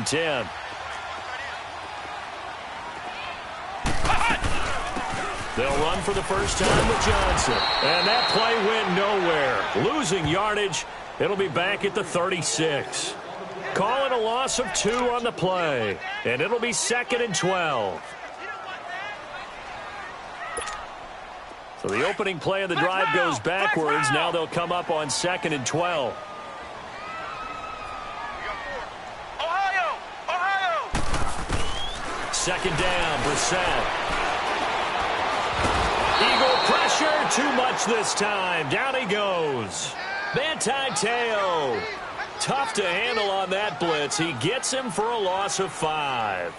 and 10. They'll run for the first time with Johnson. And that play went nowhere. Losing yardage. It'll be back at the 36. Call it a loss of 2 on the play. And it'll be 2nd and 12. So the opening play of the drive goes backwards. Now they'll come up on 2nd and 12. Ohio! Second down, Brissett. Eagle pressure, too much this time. Down he goes. Manti Te'o. Tough to handle on that blitz. He gets him for a loss of 5.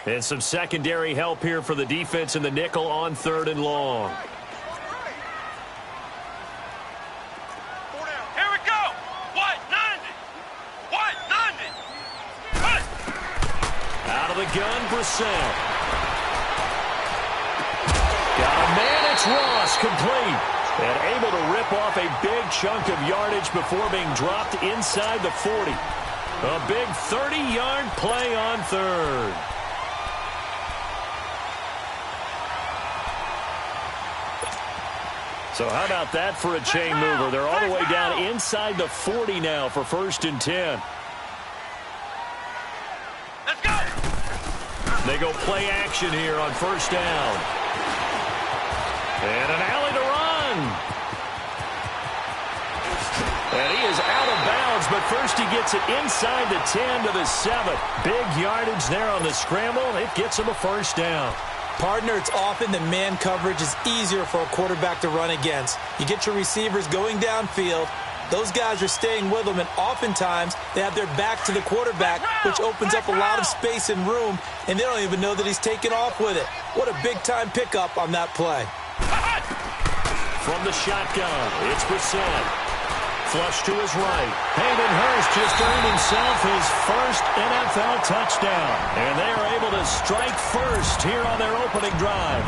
And some secondary help here for the defense in the nickel on 3rd and long. Gun, Brissett. Got a man, it's Ross, complete. And able to rip off a big chunk of yardage before being dropped inside the 40. A big 30-yard play on 3rd. So how about that for a chain mover? They're all the way down inside the 40 now for 1st and 10. They go play action here on 1st down. And an alley to run. And he is out of bounds, but first he gets it inside the 10 to the 7. Big yardage there on the scramble. It gets him a 1st down. Partner, it's often that man coverage is easier for a quarterback to run against. You get your receivers going downfield. Those guys are staying with them, and oftentimes they have their back to the quarterback, which opens up a lot of space and room, and they don't even know that he's taken off with it. What a big-time pickup on that play. From the shotgun, it's Brissett. Flush to his right. Hayden Hurst just earned himself his first NFL touchdown, and they are able to strike first here on their opening drive.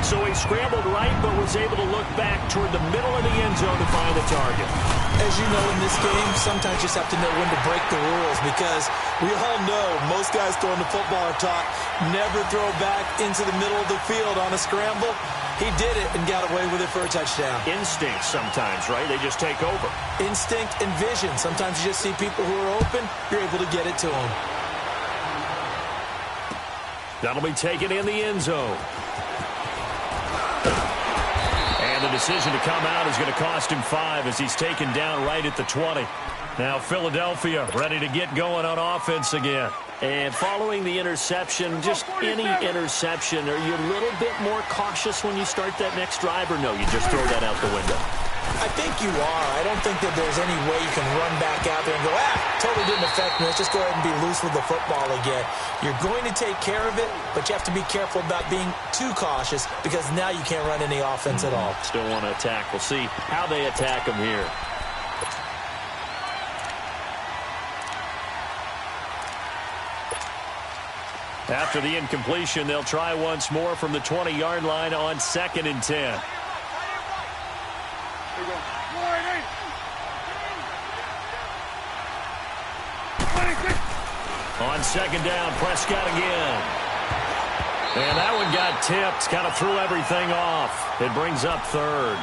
So he scrambled right, but was able to look back toward the middle of the end zone to find the target. As you know, in this game, sometimes you just have to know when to break the rules, because we all know most guys throwing the football are taught never throw back into the middle of the field on a scramble. He did it and got away with it for a touchdown. Instinct sometimes, right? They just take over. Instinct and vision. Sometimes you just see people who are open, you're able to get it to them. That'll be taken in the end zone. And the decision to come out is going to cost him 5 as he's taken down right at the 20. Now Philadelphia ready to get going on offense again. And following the interception, just any interception, are you a little bit more cautious when you start that next drive, or no, you just throw that out the window? I think you are. I don't think that there's any way you can run back out there and go, totally didn't affect me. Let's just go ahead and be loose with the football again. You're going to take care of it, but you have to be careful about being too cautious, because now you can't run any offense at all. Still want to attack. We'll see how they attack him here. After the incompletion, they'll try once more from the 20-yard line on 2nd and 10. On 2nd down, Prescott again. And that one got tipped, kind of threw everything off. It brings up 3rd.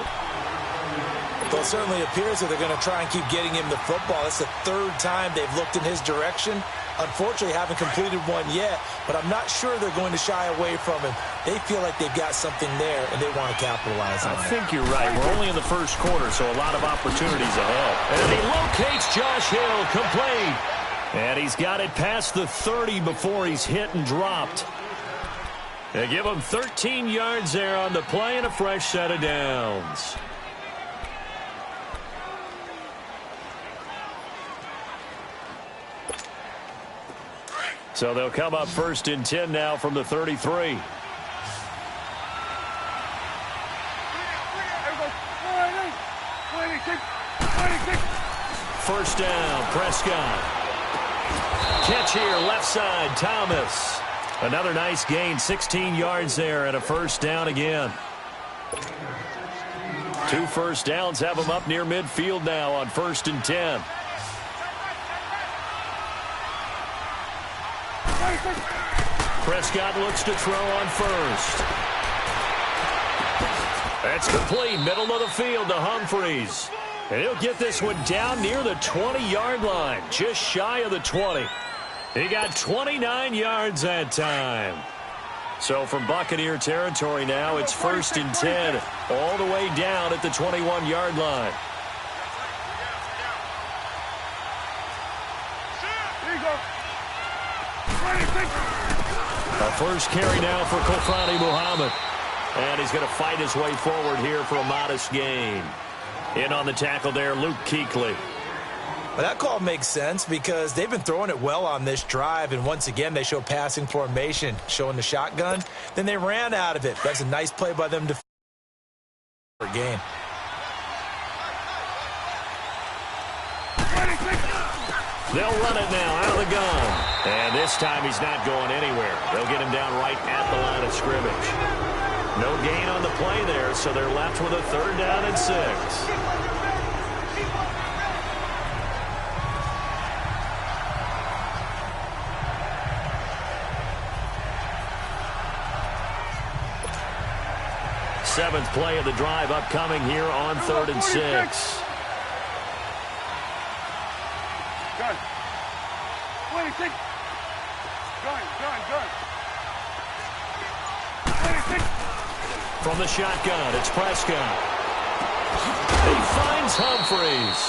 Well, it certainly appears that they're going to try and keep getting him the football. It's the 3rd time they've looked in his direction. Unfortunately, haven't completed one yet, but I'm not sure they're going to shy away from him. They feel like they've got something there, and they want to capitalize on it. I think you're right. We're only in the first quarter, so a lot of opportunities ahead. And he locates Josh Hill, complete. And he's got it past the 30 before he's hit and dropped. They give him 13 yards there on the play and a fresh set of downs. So they'll come up 1st and 10 now from the 33. First down, Prescott. Catch here, left side, Thomas. Another nice gain, 16 yards there and a first down again. 2 first downs have them up near midfield now on 1st and 10. Prescott looks to throw on first. That's complete, middle of the field to Humphries. And he'll get this one down near the 20-yard line, just shy of the 20. He got 29 yards that time. So from Buccaneer territory now, it's 1st and 10, all the way down at the 21-yard line. A first carry now for Kofrani Muhammad. And he's going to fight his way forward here for a modest gain. In on the tackle there, Luke Kuechly. Well, that call makes sense because they've been throwing it well on this drive, and once again they show passing formation, showing the shotgun. Then they ran out of it. That's a nice play by them to game. They'll run it now out of the gun. And this time he's not going anywhere. They'll get him down right at the line of scrimmage. No gain on the play there, so they're left with a 3rd down and 6. Seventh play of the drive upcoming here on 3rd and 6. Gun. 26. Gun. 26. From the shotgun, it's Prescott. He finds Humphries.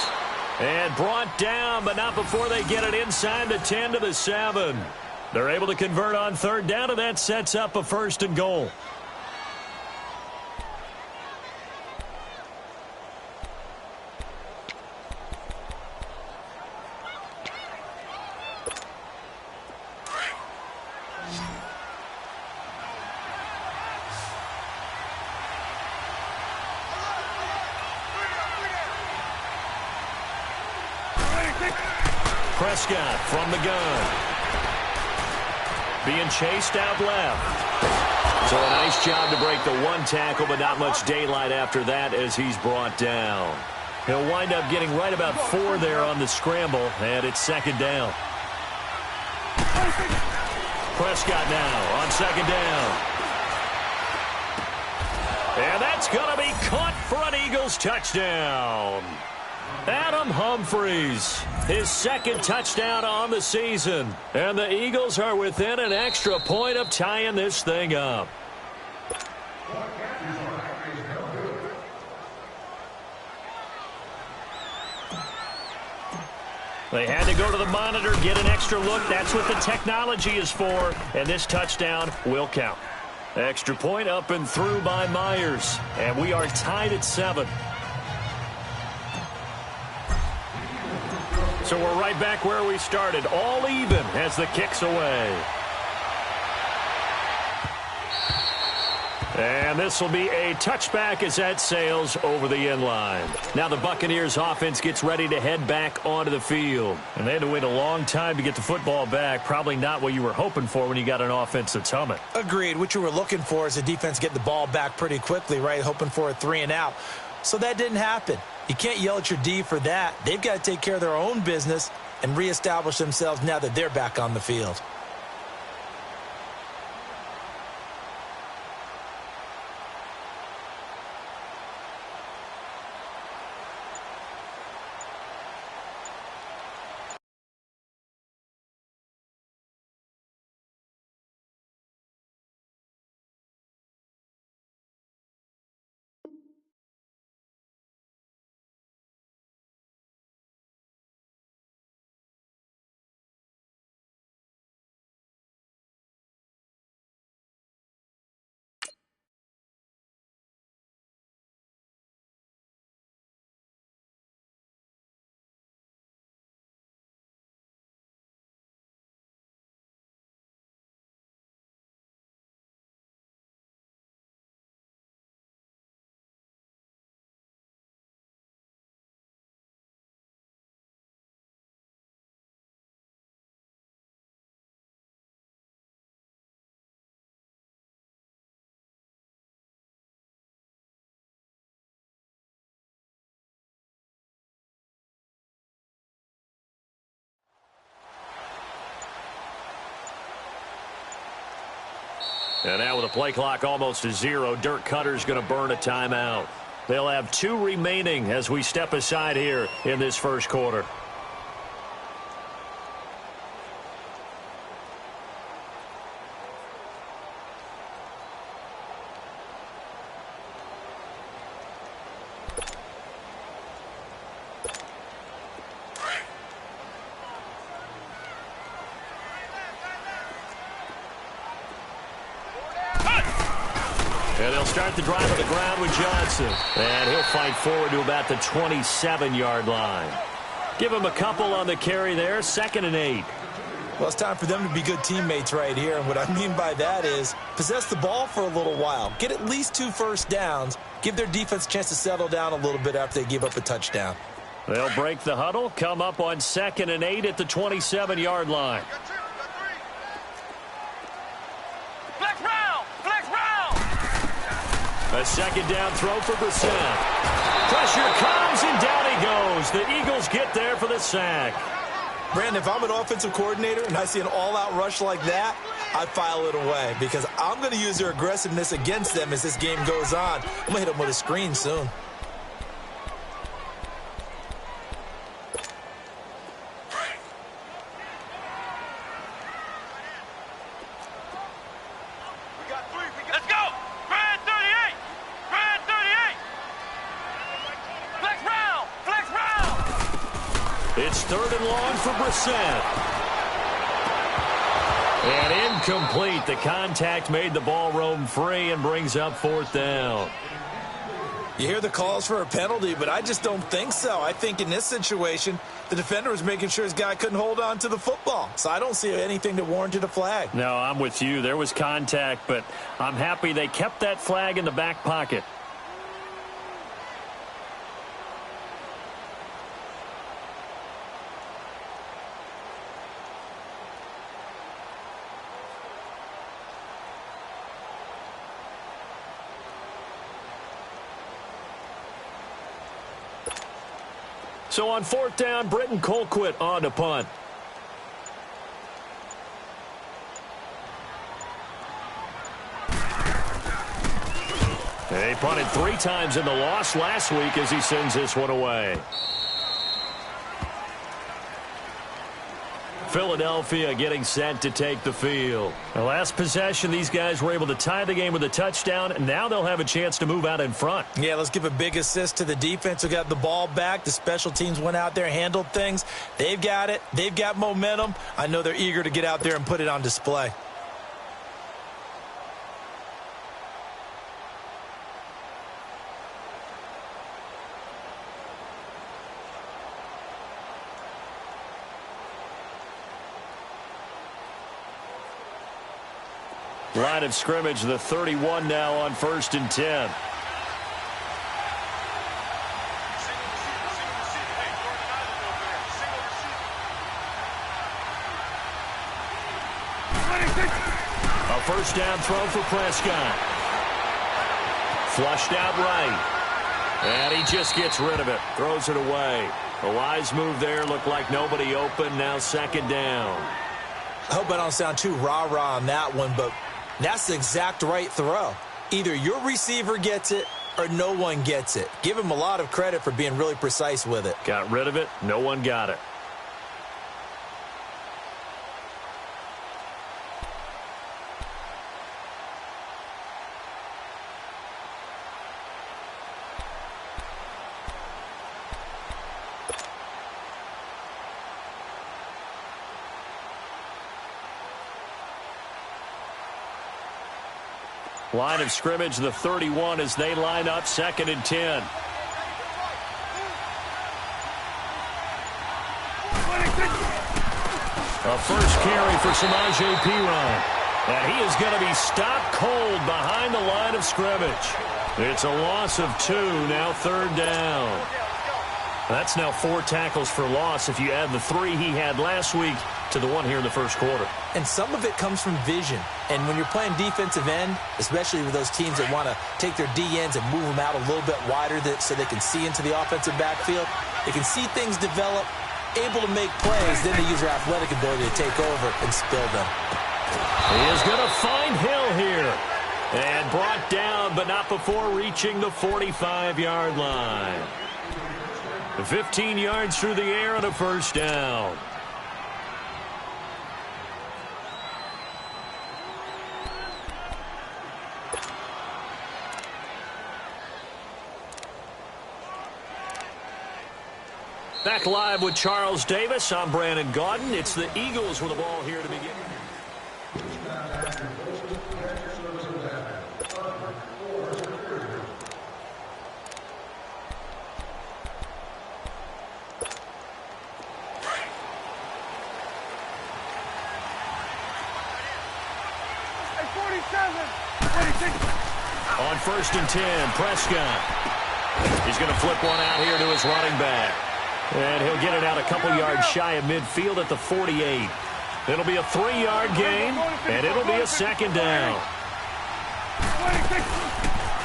And brought down, but not before they get it inside the 10 to the 7. They're able to convert on 3rd down, and that sets up a 1st and goal. Prescott from the gun. Being chased out left. So a nice job to break the 1 tackle, but not much daylight after that as he's brought down. He'll wind up getting right about 4 there on the scramble, and it's 2nd down. Prescott now on 2nd down. And that's going to be caught for an Eagles touchdown. Adam Humphries, his 2nd touchdown on the season. And the Eagles are within an extra point of tying this thing up. They had to go to the monitor, get an extra look. That's what the technology is for. And this touchdown will count. Extra point up and through by Myers. And we are tied at 7. So we're right back where we started, all even as the kick's away. And this will be a touchback as that sails over the end line. Now the Buccaneers offense gets ready to head back onto the field. And they had to wait a long time to get the football back. Probably not what you were hoping for when you got an offense that's humming. Agreed. What you were looking for is the defense get the ball back pretty quickly, right? Hoping for a 3 and out. So that didn't happen. You can't yell at your D for that. They've got to take care of their own business and reestablish themselves now that they're back on the field. And now with the play clock almost to 0, Dirk Cutter's going to burn a timeout. They'll have 2 remaining as we step aside here in this first quarter. And they'll start the drive on the ground with Johnson. And he'll fight forward to about the 27-yard line. Give him a couple on the carry there, 2nd and 8. Well, it's time for them to be good teammates right here. And what I mean by that is possess the ball for a little while. Get at least 2 first downs. Give their defense a chance to settle down a little bit after they give up a touchdown. They'll break the huddle, come up on 2nd and 8 at the 27-yard line. A second down throw for Brissett. Pressure comes, and down he goes. The Eagles get there for the sack. Brandon, if I'm an offensive coordinator and I see an all-out rush like that, I file it away because I'm going to use their aggressiveness against them as this game goes on. I'm going to hit them with a screen soon. It's 3rd and long for Brissett. And incomplete. The contact made the ball roam free and brings up 4th down. You hear the calls for a penalty, but I just don't think so. I think in this situation, the defender was making sure his guy couldn't hold on to the football. So I don't see anything that warranted a flag. No, I'm with you. There was contact, but I'm happy they kept that flag in the back pocket. So on 4th down, Britton Colquitt on to punt. They punted 3 times in the loss last week as he sends this one away. Philadelphia getting set to take the field. The last possession, these guys were able to tie the game with a touchdown, and now they'll have a chance to move out in front. Yeah, let's give a big assist to the defense who got the ball back. The special teams went out there, handled things. They've got it. They've got momentum. I know they're eager to get out there and put it on display. Line of scrimmage, the 31 now on 1st and 10. A first down throw for Prescott. Flushed out right. And he just gets rid of it. Throws it away. A wise move there. Looked like nobody open. Now 2nd down. I hope I don't sound too rah-rah on that one, but that's the exact right throw. Either your receiver gets it or no one gets it. Give him a lot of credit for being really precise with it. Got rid of it. No one got it. Line of scrimmage, the 31 as they line up 2nd and 10. A first carry for Samaje Perine. And he is going to be stopped cold behind the line of scrimmage. It's a loss of 2, now 3rd down. That's now 4 tackles for loss if you add the 3 he had last week to the 1 here in the first quarter. And some of it comes from vision. And when you're playing defensive end, especially with those teams that want to take their D-ends and move them out a little bit wider so they can see into the offensive backfield, they can see things develop, able to make plays, then they use their athletic ability to take over and spill them. He is going to find Hill here. And brought down, but not before reaching the 45-yard line. 15 yards through the air and a first down. Back live with Charles Davis. I'm Brandon Gaudin. It's the Eagles with the ball here to begin. On 1st and 10, Prescott. He's going to flip one out here to his running back. And he'll get it out a couple yards shy of midfield at the 48. It'll be a 3-yard gain, and it'll be a second down.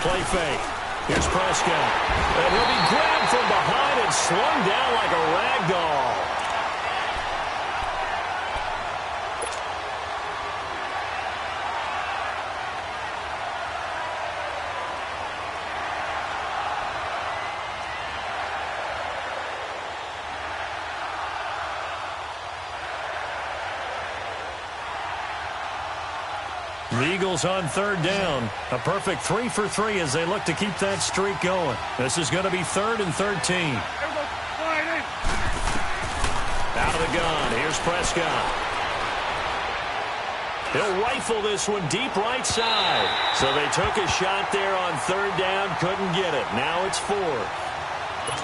Play fake. Here's Prescott. And he'll be grabbed from behind and slung down like a rag doll. The Eagles on 3rd down. A perfect 3 for 3 as they look to keep that streak going. This is going to be 3rd and 13. Out of the gun. Here's Prescott. He'll rifle this one deep right side. So they took a shot there on 3rd down. Couldn't get it. Now it's 4th.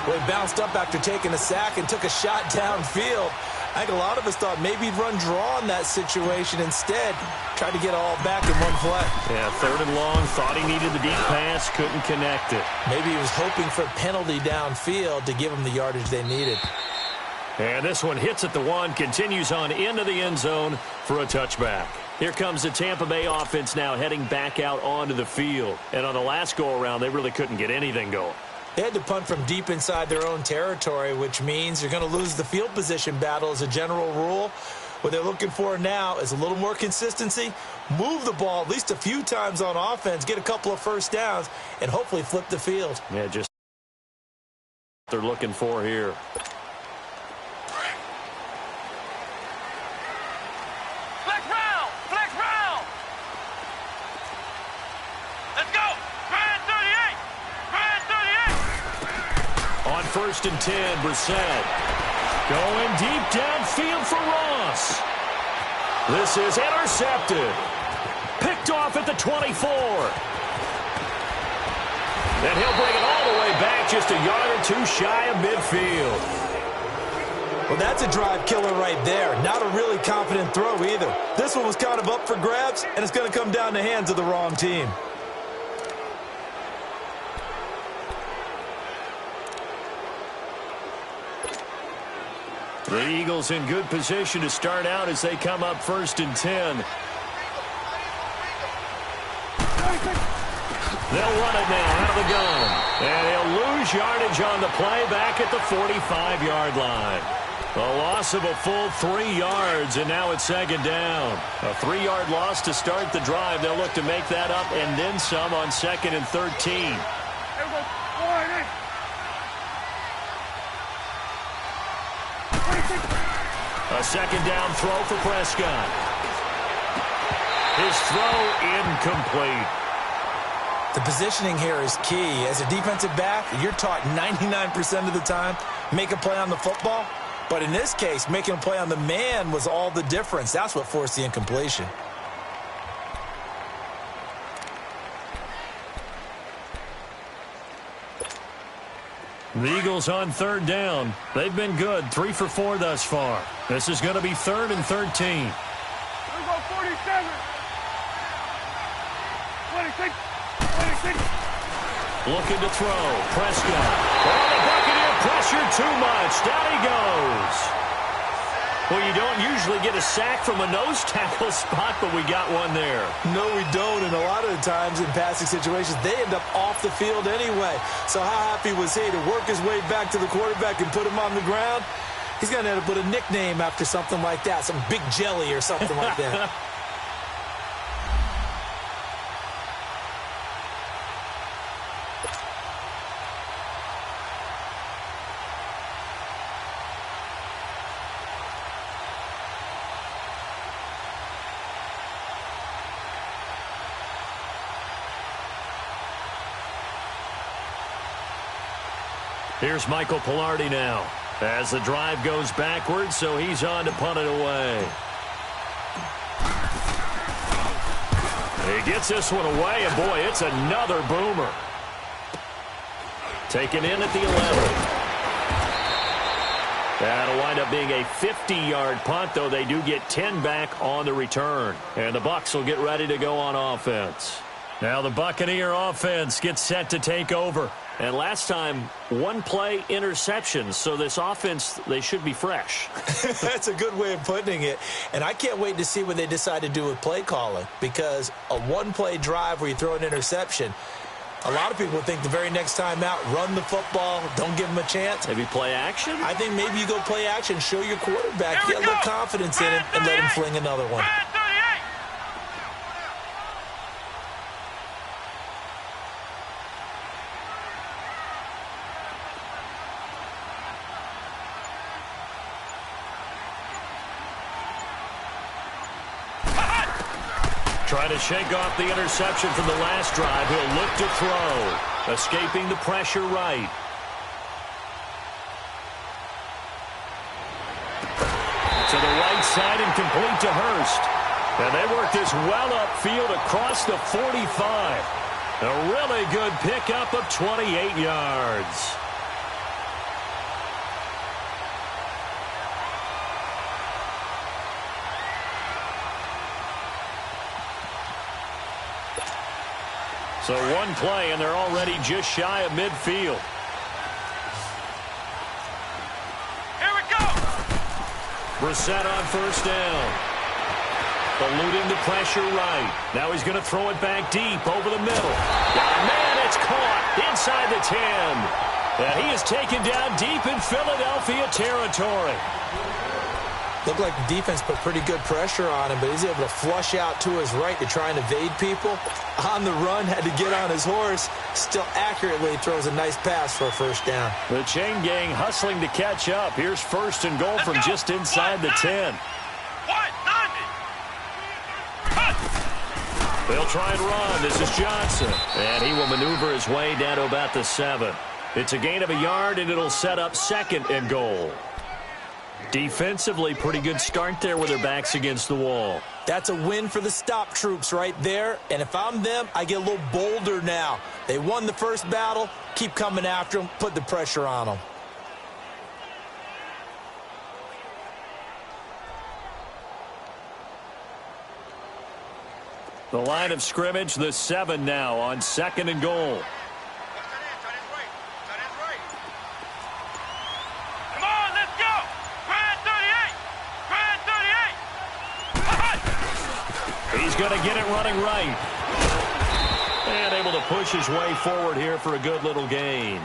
Well, he bounced up after taking a sack and took a shot downfield. I think a lot of us thought maybe he'd run draw in that situation. Instead, tried to get all back in one play. Yeah, 3rd and long. Thought he needed the deep pass. Couldn't connect it. Maybe he was hoping for a penalty downfield to give him the yardage they needed. And this one hits at the 1. Continues on into the end zone for a touchback. Here comes the Tampa Bay offense now heading back out onto the field. And on the last go-around, they really couldn't get anything going. They had to punt from deep inside their own territory, which means you're going to lose the field position battle as a general rule. What they're looking for now is a little more consistency, move the ball at least a few times on offense, get a couple of first downs, and hopefully flip the field. Yeah, just what they're looking for here. Flex round! Let's go! Grand 38! Grand 38! On 1st and 10, Brissett. Going deep downfield for Ross. This is intercepted. Picked off at the 24. And he'll bring it all the way back just a yard or two shy of midfield. Well, that's a drive killer right there. Not a really confident throw either. This one was kind of up for grabs, and it's going to come down the hands of the wrong team. The Eagles in good position to start out as they come up 1st and 10. They'll run it now out of the gun. And he'll lose yardage on the play back at the 45-yard line. A loss of a full 3 yards, and now it's 2nd down. A 3-yard loss to start the drive. They'll look to make that up and then some on 2nd and 13. A 2nd down throw for Prescott. His throw incomplete. The positioning here is key. As a defensive back, you're taught 99% of the time, make a play on the football. But in this case, making a play on the man was all the difference. That's what forced the incompletion. The Eagles on 3rd down. They've been good, 3 for 4 thus far. This is going to be 3rd and 13. Here we go, 47. 26. Looking to throw. Prescott. Oh, the Buccaneer pressure too much. Down he goes. Well, you don't usually get a sack from a nose tackle spot, but we got one there. No, we don't, and a lot of the times in passing situations, they end up off the field anyway. So how happy was he to work his way back to the quarterback and put him on the ground? He's going to end up with a nickname after something like that, some Big Jelly or something like that. Here's Michael Pilardi now as the drive goes backwards, so he's on to punt it away. He gets this one away, and boy, it's another boomer. Taken in at the 11. That'll wind up being a 50-yard punt, though they do get 10 back on the return. And the Bucs will get ready to go on offense. Now the Buccaneer offense gets set to take over. And last time, one-play interceptions, so this offense, they should be fresh. That's a good way of putting it. And I can't wait to see what they decide to do with play calling, because a one-play drive where you throw an interception, a lot of people think the very next time out, run the football, don't give them a chance. Maybe play action? I think maybe you go play action, show your quarterback, get a little confidence in him, and let him fling another one. Trying to shake off the interception from the last drive. He'll look to throw. Escaping the pressure right. To the right side and complete to Hurst. And they work this well upfield across the 45. A really good pickup of 28 yards. So one play, and they're already just shy of midfield. Here we go. Brissett on first down. Eluding the pressure right. Now he's going to throw it back deep over the middle. Oh, man, it's caught inside the 10. And he is taken down deep in Philadelphia territory. Looked like the defense put pretty good pressure on him, but he's able to flush out to his right to try and evade people. On the run, had to get on his horse. Still accurately throws a nice pass for a first down. The chain gang hustling to catch up. Here's first and goal from just inside the 10. They'll try and run. This is Johnson. And he will maneuver his way down to about the 7. It's a gain of a yard, and it'll set up second and goal. Defensively, pretty good start there with their backs against the wall. That's a win for the stop troops right there. And if I'm them, I get a little bolder now. They won the first battle. Keep coming after them. Put the pressure on them. The line of scrimmage, the 7 now on second and goal. He's going to get it running right. And able to push his way forward here for a good little gain.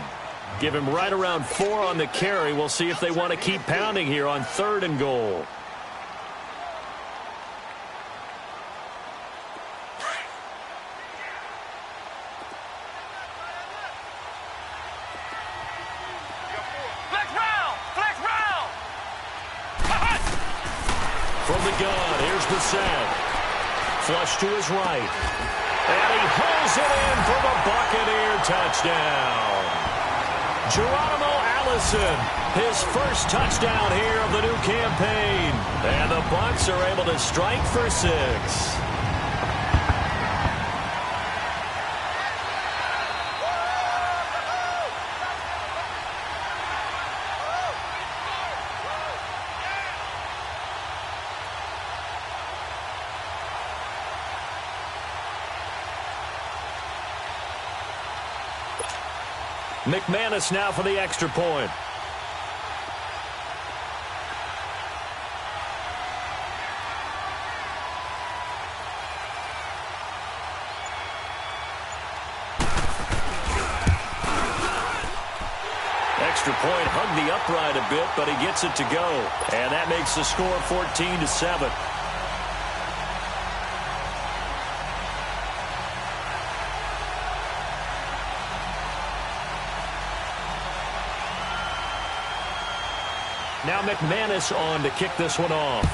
Give him right around 4 on the carry. We'll see if they want to keep pounding here on third and goal. From the gun, here's Brissett. Flush to his right. And he pulls it in for the Buccaneer touchdown. Geronimo Allison, his first touchdown here of the new campaign. And the Bucs are able to strike for 6. McManus now for the extra point. Extra point hugged the upright a bit, but he gets it to go. And that makes the score 14-7. Now McManus on to kick this one off.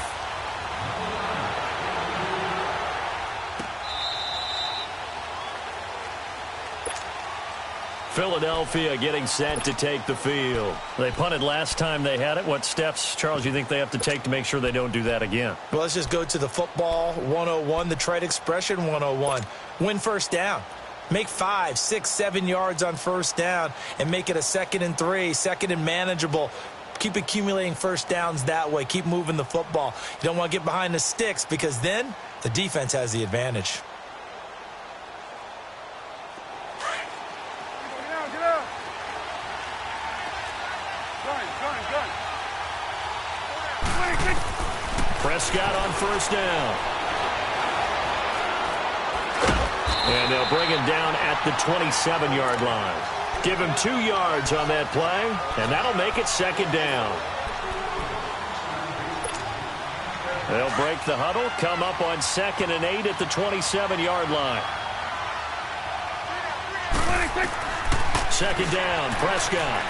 Philadelphia getting set to take the field. They punted last time they had it. What steps, Charles, you think they have to take to make sure they don't do that again? Well, let's just go to the football 101, the trade expression 101. Win first down. Make 5, 6, 7 yards on first down and make it a 2nd and 3, 2nd and manageable. Keep accumulating first downs that way. Keep moving the football. You don't want to get behind the sticks because then the defense has the advantage. Prescott on first down. And they'll bring him down at the 27-yard line. Give him 2 yards on that play, and that'll make it 2nd down. They'll break the huddle, come up on 2nd and 8 at the 27-yard line. 2nd down, Prescott.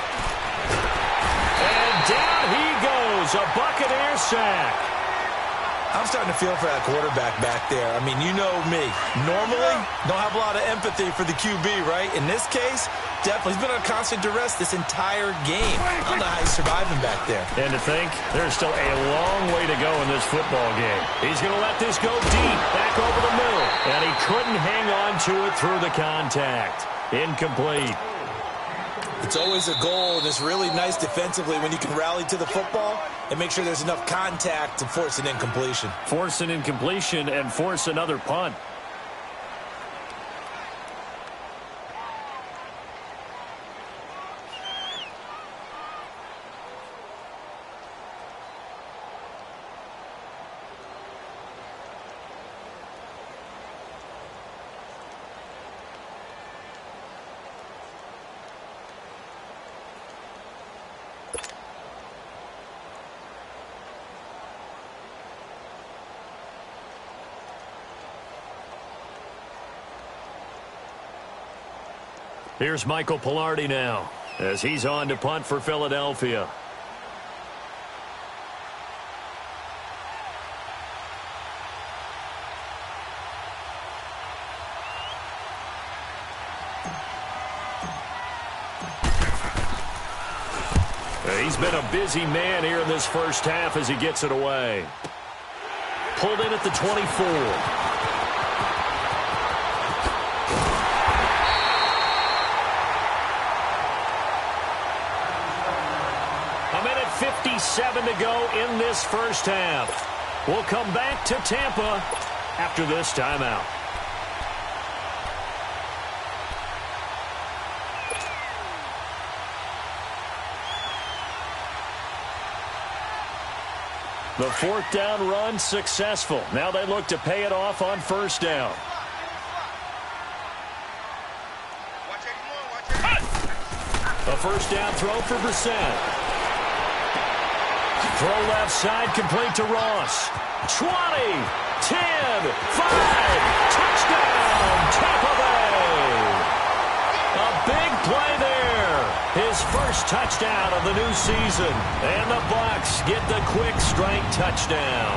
And down he goes, a Buccaneer sack. I'm starting to feel for that quarterback back there. I mean, you know me. Normally, don't have a lot of empathy for the QB, right? In this case, definitely. He's been on constant duress this entire game. I don't know how he's surviving back there. And to think, there's still a long way to go in this football game. He's going to let this go deep, back over the middle. And he couldn't hang on to it through the contact. Incomplete. It's always a goal, and it's really nice defensively when you can rally to the football and make sure there's enough contact to force an incompletion. Force an incompletion and force another punt. Here's Michael Pilardi now as he's on to punt for Philadelphia. He's been a busy man here in this first half as he gets it away. Pulled in at the 24. 57 to go in this first half. We'll come back to Tampa after this timeout. The 4th down run successful. Now they look to pay it off on first down. A first down throw for Brissett. Throw left side, complete to Ross. 20, 10, 5, touchdown, Tampa Bay. A big play there. His first touchdown of the new season. And the Bucs get the quick strike touchdown.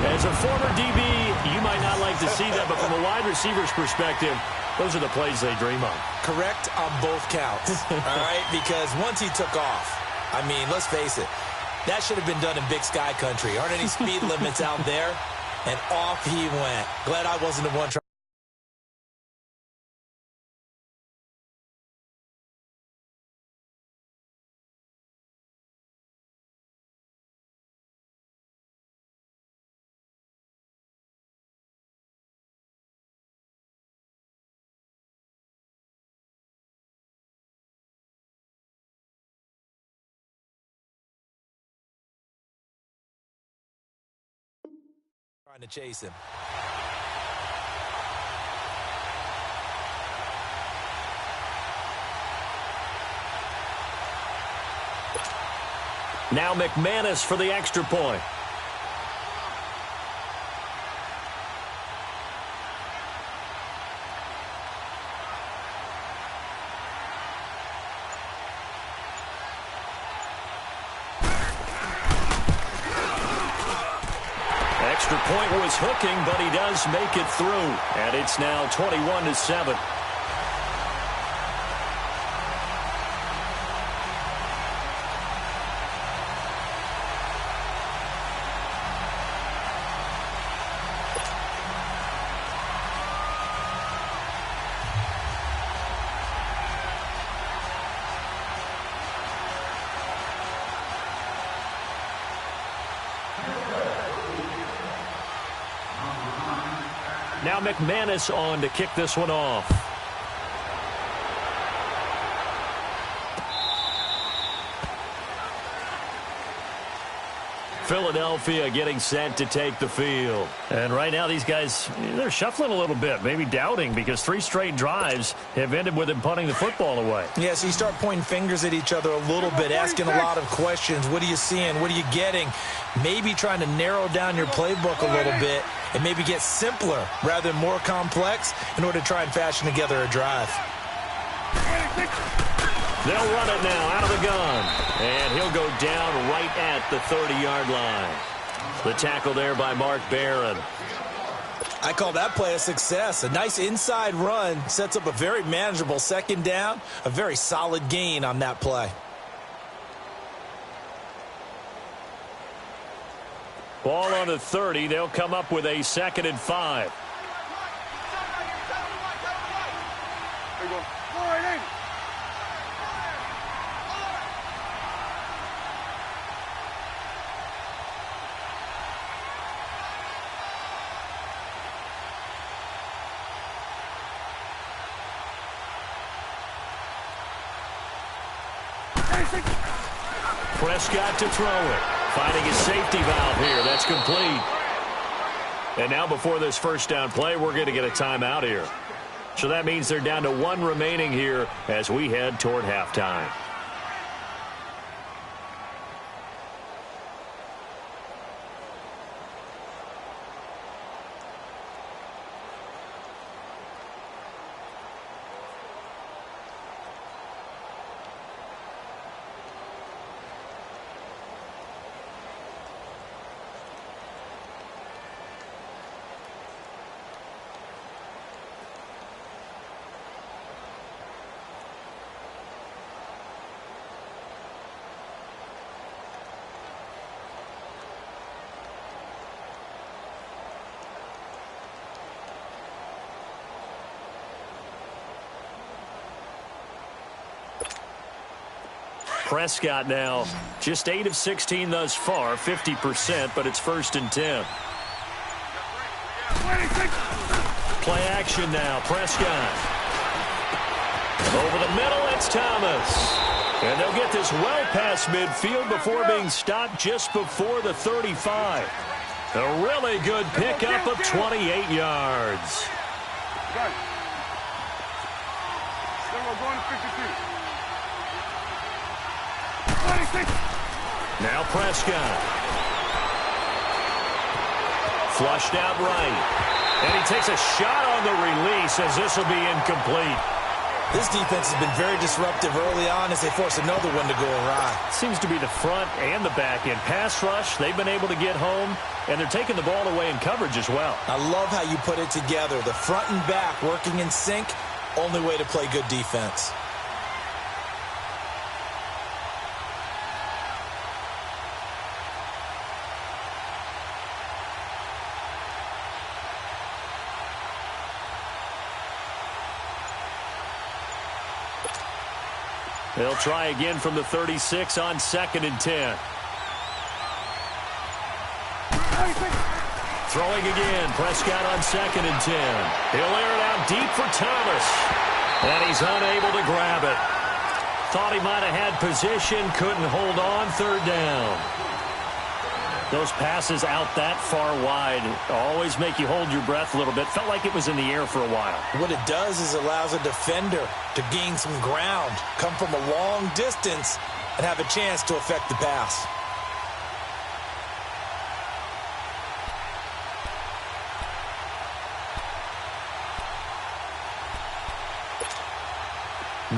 As a former DB, you might not like to see that, but from a wide receiver's perspective, those are the plays they dream of. Correct on both counts, all right? Because once he took off, I mean, let's face it, that should have been done in Big Sky country. Aren't any speed limits out there? And off he went. Glad I wasn't the one trying. Trying to chase him. Now McManus for the extra point. Extra point was hooking, but he does make it through. And it's now 21-7. Now McManus on to kick this one off. Philadelphia getting set to take the field. And right now these guys, they're shuffling a little bit, maybe doubting, because 3 straight drives have ended with them punting the football away. Yeah, so you start pointing fingers at each other a little bit, asking a lot of questions. What are you seeing? What are you getting? Maybe trying to narrow down your playbook a little bit and maybe get simpler rather than more complex in order to try and fashion together a drive. They'll run it now out of the gun. And he'll go down right at the 30-yard line. The tackle there by Mark Barron. I call that play a success. A nice inside run sets up a very manageable second down. A very solid gain on that play. Ball on the 30. They'll come up with a 2nd and 5. Prescott to throw it. Finding his safety valve here. That's complete. And now before this first down play, we're going to get a timeout here. So that means they're down to 1 remaining here as we head toward halftime. Prescott now just 8 of 16 thus far, 50%, but it's 1st and 10. Play action now, Prescott. Over the middle, it's Thomas. And they'll get this well past midfield before being stopped just before the 35. A really good pickup of 28 yards. Now Prescott. Flushed out right. And he takes a shot on the release as this will be incomplete. This defense has been very disruptive early on as they force another one to go awry. Seems to be the front and the back end. Pass rush, they've been able to get home, and they're taking the ball away in coverage as well. I love how you put it together. The front and back working in sync, only way to play good defense. They'll try again from the 36 on 2nd and 10. Throwing again, Prescott on 2nd and 10. He'll air it out deep for Thomas. And he's unable to grab it. Thought he might have had position, couldn't hold on, 3rd down. Those passes out that far wide always make you hold your breath a little bit. Felt like it was in the air for a while. What it does is allows a defender to gain some ground, come from a long distance, and have a chance to affect the pass.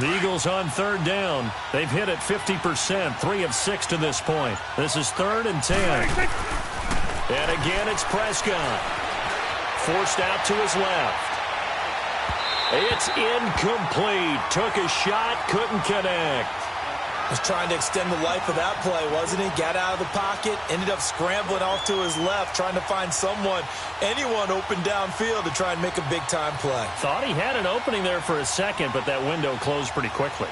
The Eagles on 3rd down. They've hit it 50%, 3 of 6 to this point. This is 3rd and 10. And again, it's Prescott. Forced out to his left. It's incomplete. Took a shot, couldn't connect. Was trying to extend the life of that play, wasn't he? Got out of the pocket, ended up scrambling off to his left, trying to find anyone open downfield to try and make a big-time play. Thought he had an opening there for a second, but that window closed pretty quickly.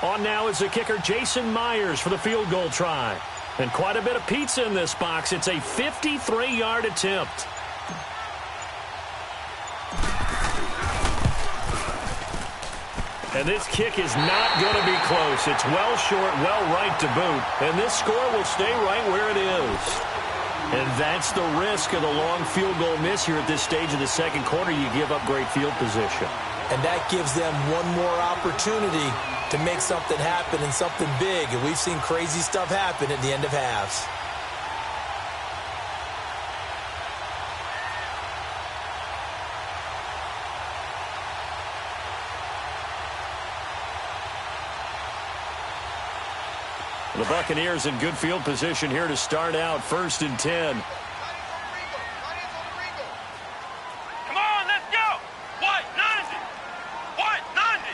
On now is the kicker, Jason Myers, for the field goal try. And quite a bit of pizza in this box. It's a 53-yard attempt. And this kick is not going to be close. It's well short, well right to boot. And this score will stay right where it is. And that's the risk of the long field goal miss here at this stage of the second quarter. You give up great field position. And that gives them one more opportunity to make something happen and something big. And we've seen crazy stuff happen at the end of halves. The Buccaneers in good field position here to start out, 1st and 10. Come on, let's go. White, 90. White, 90.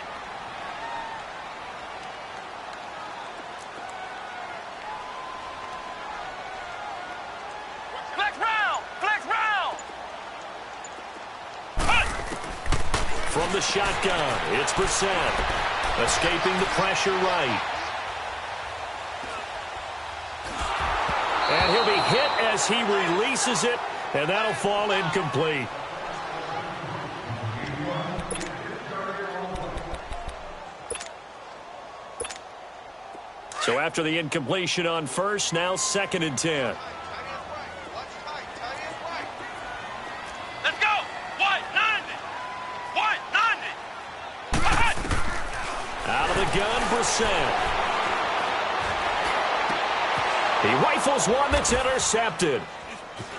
Flex round. Flex round. Cut. From the shotgun, it's Brissett. Escaping the pressure right. And he'll be hit as he releases it, and that'll fall incomplete. So after the incompletion on first, now 2nd and 10. Let's go. White, 90. White, 90. Cut. Out of the gun, Brissett. He rifles one that's intercepted.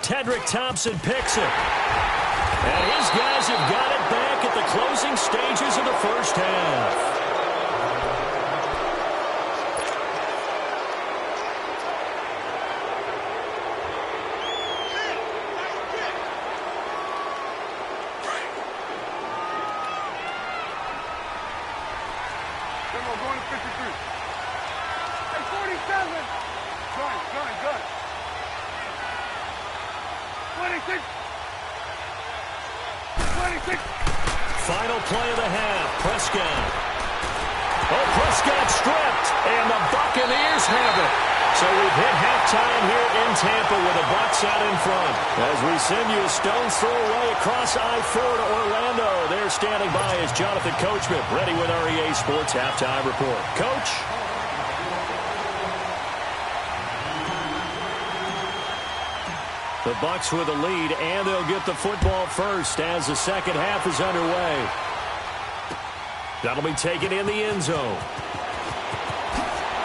Tedrick Thompson picks it. And his guys have got it back at the closing stages of the first half. We're going to 53. Hey, 47. Good. 26. 26. Final play of the half, Prescott. Oh, Prescott stripped, and the Buccaneers have it. So we've hit halftime here in Tampa with the Bucs out in front. As we send you a stone's throw away across I-4 to Orlando. There standing by is Jonathan Coachman, ready with our EA Sports Halftime Report. Coach? The Bucs with a lead, and they'll get the football first as the second half is underway. That'll be taken in the end zone.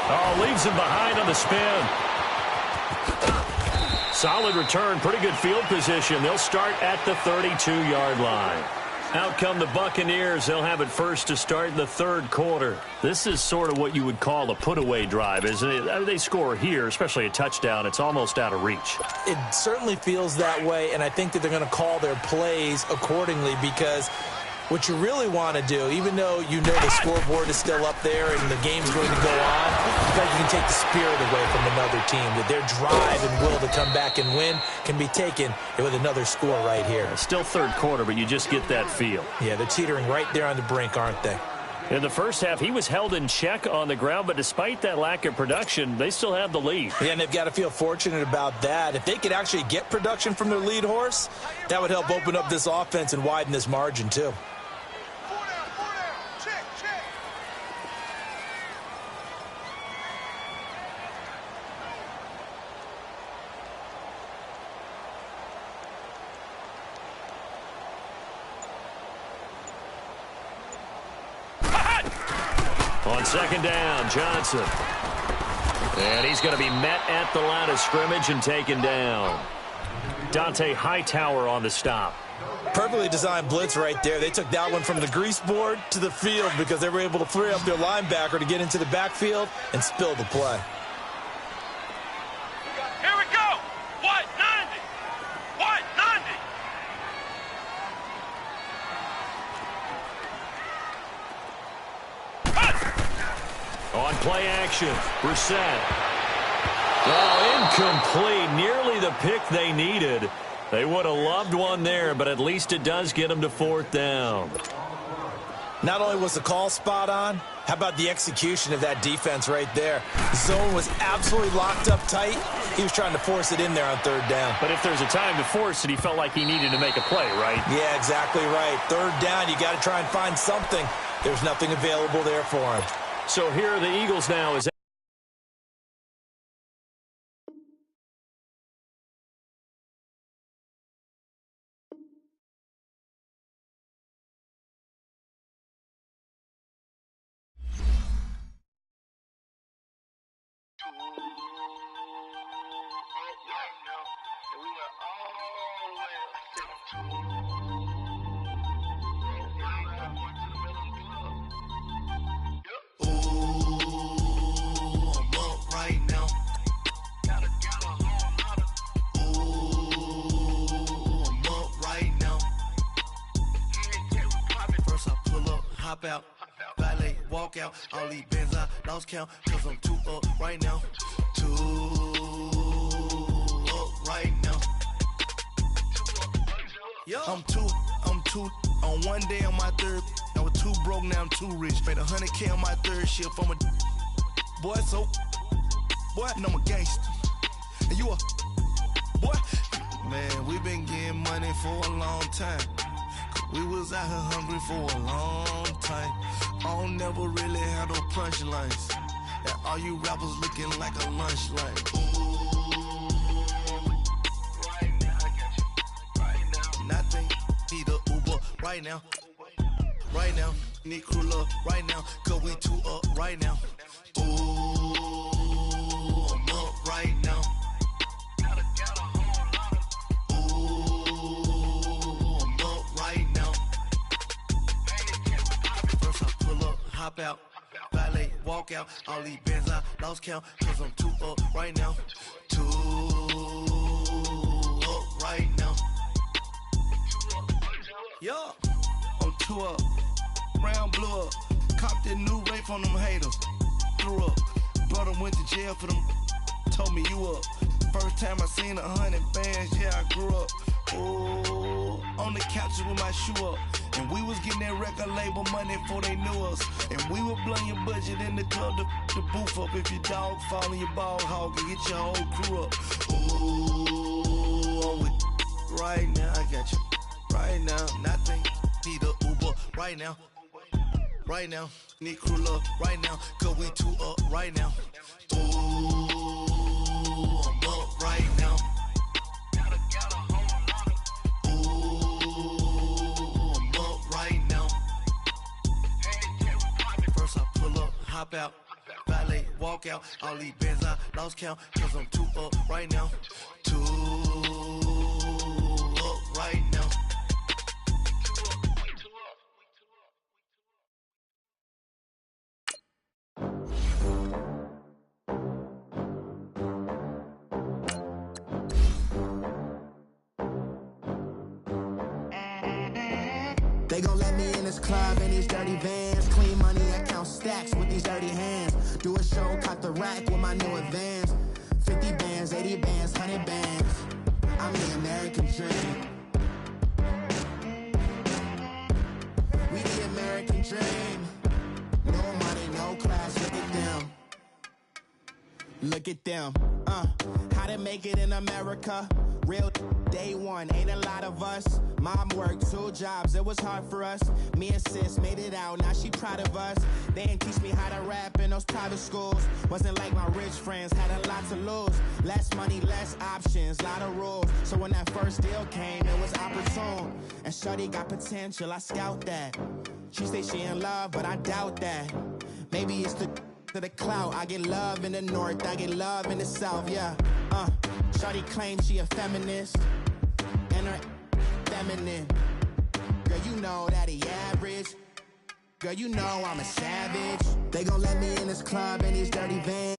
Oh, leaves him behind on the spin. Solid return, pretty good field position. They'll start at the 32-yard line. Out come the Buccaneers. They'll have it first to start in the third quarter. This is sort of what you would call a put-away drive, isn't it? I mean, they score here, especially a touchdown. It's almost out of reach. It certainly feels that way, and I think that they're going to call their plays accordingly because what you really want to do, even though you know the scoreboard is still up there and the game's going to go on, because you can take the spirit away from another team, that their drive and will to come back and win can be taken with another score right here. Still third quarter, but you just get that feel. Yeah, they're teetering right there on the brink, aren't they? In the first half, he was held in check on the ground, but despite that lack of production, they still have the lead. Yeah, and they've got to feel fortunate about that. If they could actually get production from their lead horse, that would help open up this offense and widen this margin, too. On second down, Johnson. And he's going to be met at the line of scrimmage and taken down. Dante Hightower on the stop. Perfectly designed blitz right there. They took that one from the grease board to the field because they were able to free up their linebacker to get into the backfield and spill the play. Here we go. White, 90. White, 90. On play action, Brissett. Oh, incomplete. Nearly the pick they needed. They would have loved one there, but at least it does get them to fourth down. Not only was the call spot on, how about the execution of that defense right there? The zone was absolutely locked up tight. He was trying to force it in there on third down. But if there's a time to force it, he felt like he needed to make a play, right? Yeah, exactly right. Third down, you got to try and find something. There's nothing available there for him. So here are the Eagles now as hop out, valet, walk out, all these bands I lost count, cause I'm too up right now, too up right now. I'm too, on one day on my third, I was too broke, now I'm too rich, made 100K on my third shift, I'm a boy, so, boy, and I'm a gangster, and you a, boy, man, we been getting money for a long time. We was out here hungry for a long time. I don't never really had no punchlines. And all you rappers looking like a lunch line. Right now, I got you. Right now. Nothing. Need a Uber right now. Right now. Need crew love right now. Cause we too up right now. Ooh, I'm up right now. Hop out, valet, walk out, all these bands I lost count, cause I'm too up right now, too up right now. Yeah, I'm too up, round blew up, copped that new rape on them haters, threw up, brother went to jail for them, told me you up, first time I seen 100 bands, yeah I grew up, ooh, on the couches with my shoe up. And we was getting that record label money before they knew us. And we were blowing your budget in the club to boof up. If your dog fall in your ball hog and get your whole crew up. Ooh, I'm with right now, I got you. Right now, nothing. Need a Uber right now. Right now, need crew love right now. Cause we too up right now. Ooh, I'm up right now. Hop out, valet, walk out, all these bands I lost count, cause I'm too up right now, too up right now. They gon' let me in this club in these dirty vans. Clean money, I count stacks with these dirty hands. Do a show, cop the rack with my new advance. 50 bands, 80 bands, 100 bands. I'm the American dream. We the American dream. No money, no class, look at them. Look at them, how to make it in America. Real day one, ain't a lot of us. Mom worked 2 jobs, it was hard for us. Me and sis made it out, now she proud of us. They didn't teach me how to rap in those private schools. Wasn't like my rich friends, had a lot to lose. Less money, less options, lot of rules. So when that first deal came, it was opportune. And shorty got potential, I scout that. She say she in love, but I doubt that. Maybe it's to the clout. I get love in the north, I get love in the south, yeah. Shawty claims she a feminist, and her feminine. Girl, you know that he average. Girl, you know I'm a savage. They gon' let me in this club in these dirty vans.